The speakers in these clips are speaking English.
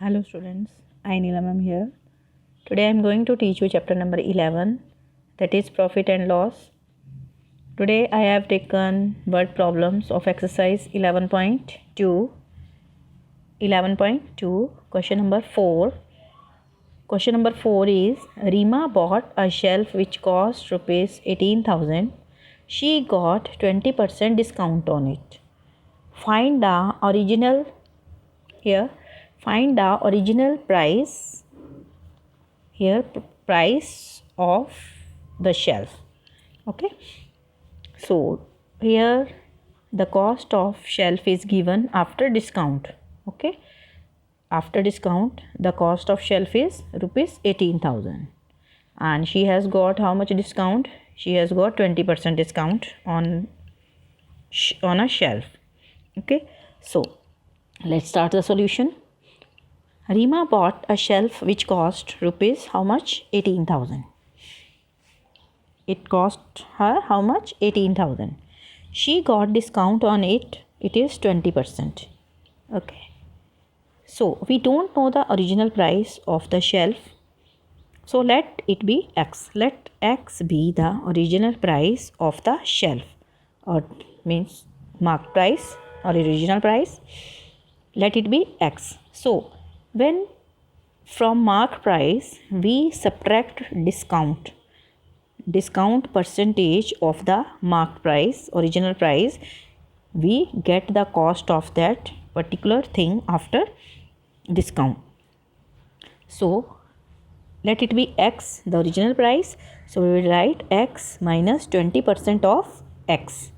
Hello students, I Neelam am here. Today I am going to teach you chapter number 11, that is profit and loss. Today I have taken word problems of exercise 11.2. 11.2 question number 4. Question number 4 is Rima bought a shelf which cost rupees 18,000. She got 20% discount on it. Find the original price price of the shelf. Okay, so here the cost of shelf is given after discount. Okay, after discount the cost of shelf is rupees 18,000 and she has got how much discount? She has got 20% discount on a shelf. Okay, so let's start the solution. Rima bought a shelf which cost rupees how much? 18,000. It cost her how much? 18,000. She got discount on it. It is 20%. Okay. So we don't know the original price of the shelf. So let it be X. Let X be the original price of the shelf, or means marked price or original price. Let it be X. So when from marked price we subtract discount percentage of the marked price, original price, we get the cost of that particular thing after discount. So let it be X, the original price. So we will write X minus 20% of X.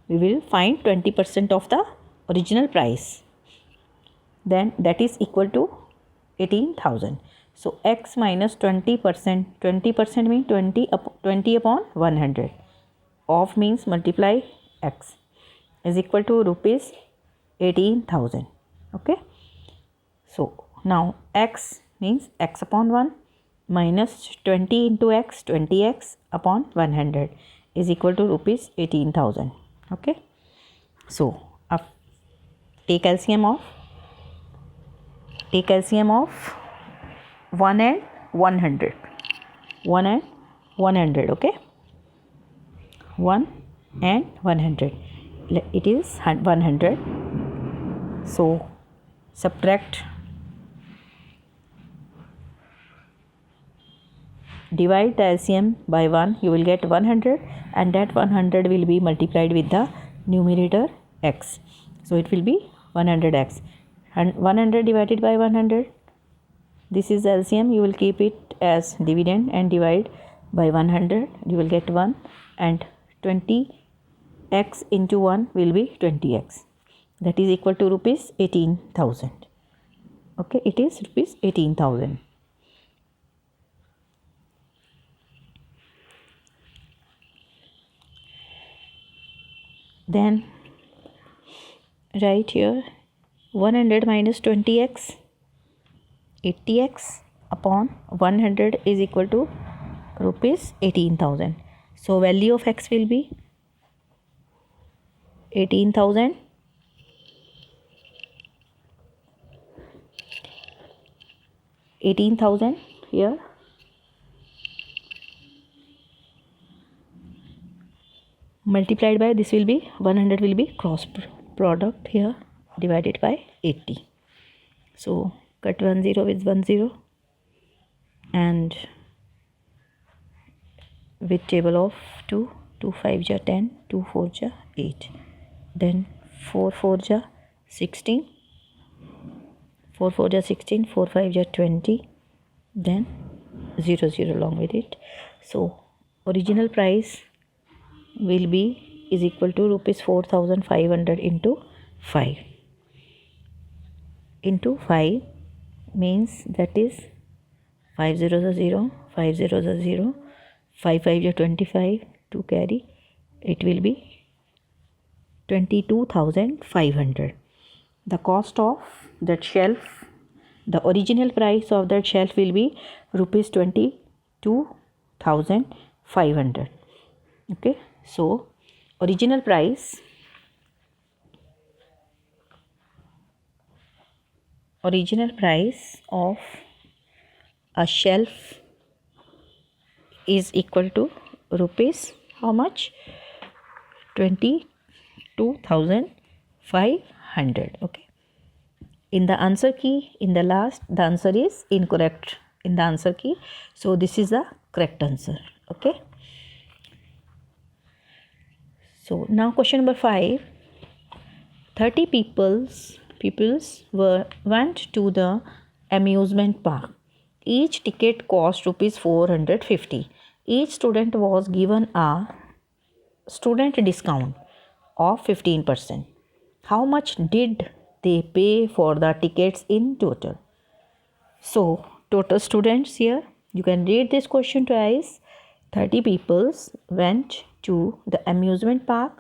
We will find 20% of the original price. Then that is equal to 18,000. So X minus 20%. 20% means 20 upon 100. Of means multiply X is equal to rupees 18,000. Okay. So now X means X upon 1 minus 20 into X, 20X upon 100 is equal to rupees 18,000. Okay. So take LCM of 1 and 100. 1 and 100. Okay. 1 and 100. It is 100. So subtract, divide the LCM by 1, you will get 100, and that 100 will be multiplied with the numerator X. So it will be 100X. And 100 divided by 100, this is LCM. You will keep it as dividend and divide by 100. You will get 1, and 20X into 1 will be 20X. That is equal to rupees 18,000. Okay, it is rupees 18,000. Then write here 100 minus 20X, 80X upon 100 is equal to rupees 18,000. So value of X will be 18,000 here, multiplied by this will be 100 will be cross product here, divided by 80. So cut 1 0 with 1 0, and with table of 2, 2 5 ja 10, 2 4 ja 8, then 4 4 ja 16, 4 4 ja 16, 4 5 ja 20, then 0 0 along with it. So original price will be is equal to rupees 4,500 into 5. Into 5 means that is 5 zeros are 0, 5 zeros are 0, 5 5 is 25, 2 carry, it will be 22,500. The cost of that shelf, the original price of that shelf will be rupees 22,500. Okay, so original price original price of a shelf is equal to rupees how much? 22,500. Okay. In the answer key, in the last, the answer is incorrect in the answer key. So this is the correct answer. Okay. So now question number 5. 30 peoples went to the amusement park. Each ticket cost rupees 450. Each student was given a student discount of 15%. How much did they pay for the tickets in total? So total students here, you can read this question twice. 30 peoples went to the amusement park.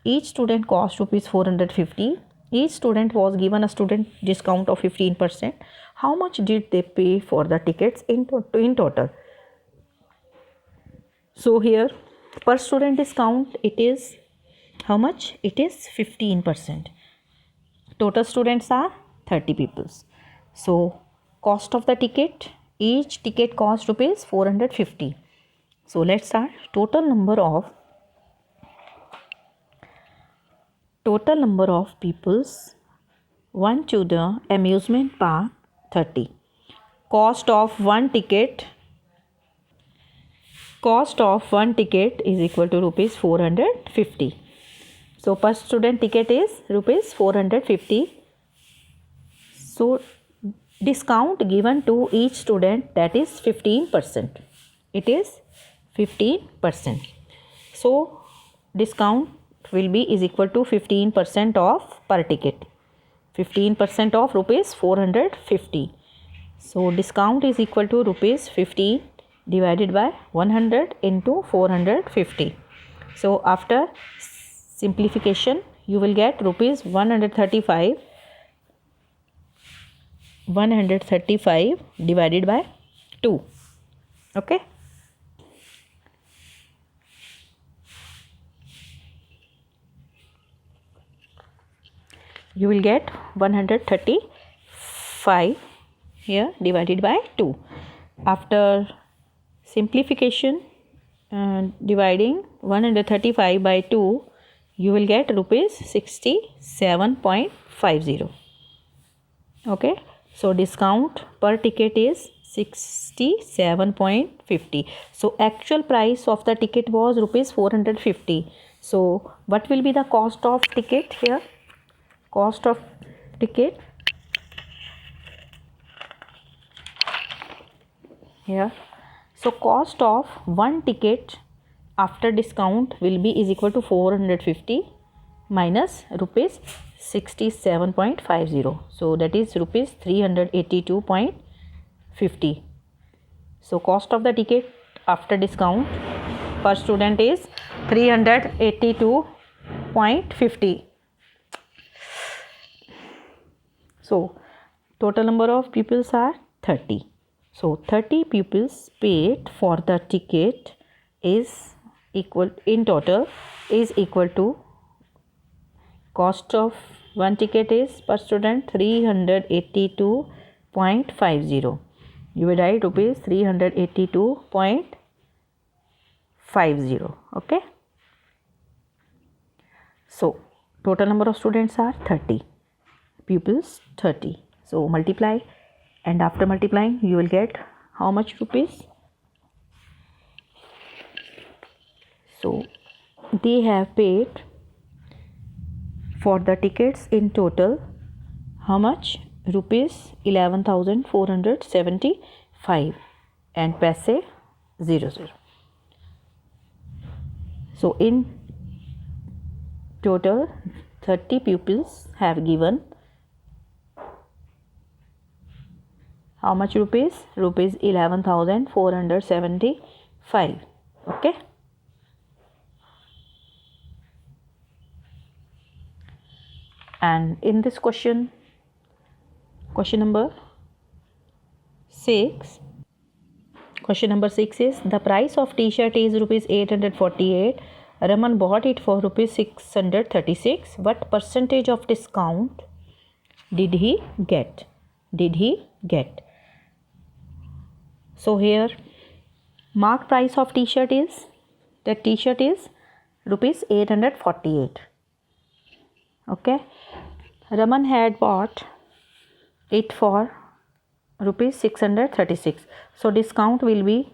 Each student cost rupees 450. Each student was given a student discount of 15%. How much did they pay for the tickets in total? So here per student discount, it is how much? It is 15%. Total students are 30 peoples. So cost of the ticket, each ticket cost rupees 450. So let's start. Total number of peoples went to the amusement park, 30. Cost of one ticket is equal to rupees 450. So per student ticket is rupees 450. So discount given to each student, that is 15%. It is 15%. So discount will be is equal to 15% of per ticket. 15% of rupees 450. So discount is equal to rupees 15 divided by 100 into 450. So after simplification, you will get rupees 135 divided by 2. Okay. You will get 135 here divided by 2. After simplification and dividing 135 by 2, you will get rupees 67.50. Okay. So discount per ticket is 67.50. So actual price of the ticket was rupees 450. So what will be the cost of ticket here? Cost of ticket here. So cost of one ticket after discount will be is equal to 450 minus rupees 67.50. So that is rupees 382.50. So cost of the ticket after discount per student is 382.50. So total number of pupils are 30. So 30 pupils paid for the ticket is equal in total is equal to cost of one ticket is per student 382.50. You will write rupees 382.50. Okay. So total number of students are 30. Pupils 30. So multiply, and after multiplying you will get how much rupees? So they have paid for the tickets in total how much? Rupees 11,475 and paise 00. So in total 30 pupils have given how much rupees? Rupees 11,475. Okay. And in this question number 6. Question number 6 is the price of t-shirt is rupees 848. Raman bought it for rupees 636. What percentage of discount did he get? did he get? So here mark price of t-shirt is, that t-shirt is rupees 848. Okay, Raman had bought it for rupees 636. So discount will be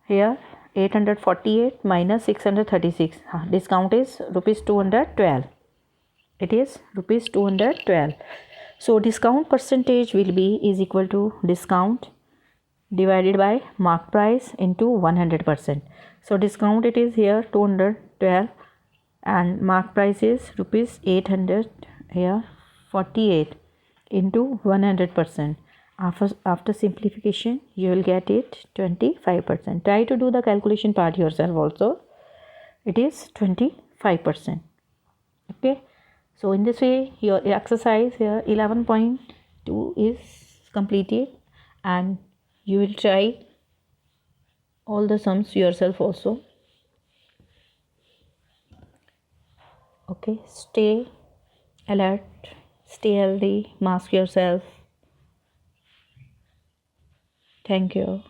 here 848 minus 636. Discount is rupees 212. It is rupees 212. So discount percentage will be is equal to discount divided by mark price into 100%. So discount it is here 212 and mark price is rupees 800 here 48 into 100%. After simplification you will get it 25%. Try to do the calculation part yourself also. It is 25%. Okay, so in this way your exercise here 11.2 is completed, and you will try all the sums yourself also. Okay, stay alert, stay healthy, mask yourself. Thank you.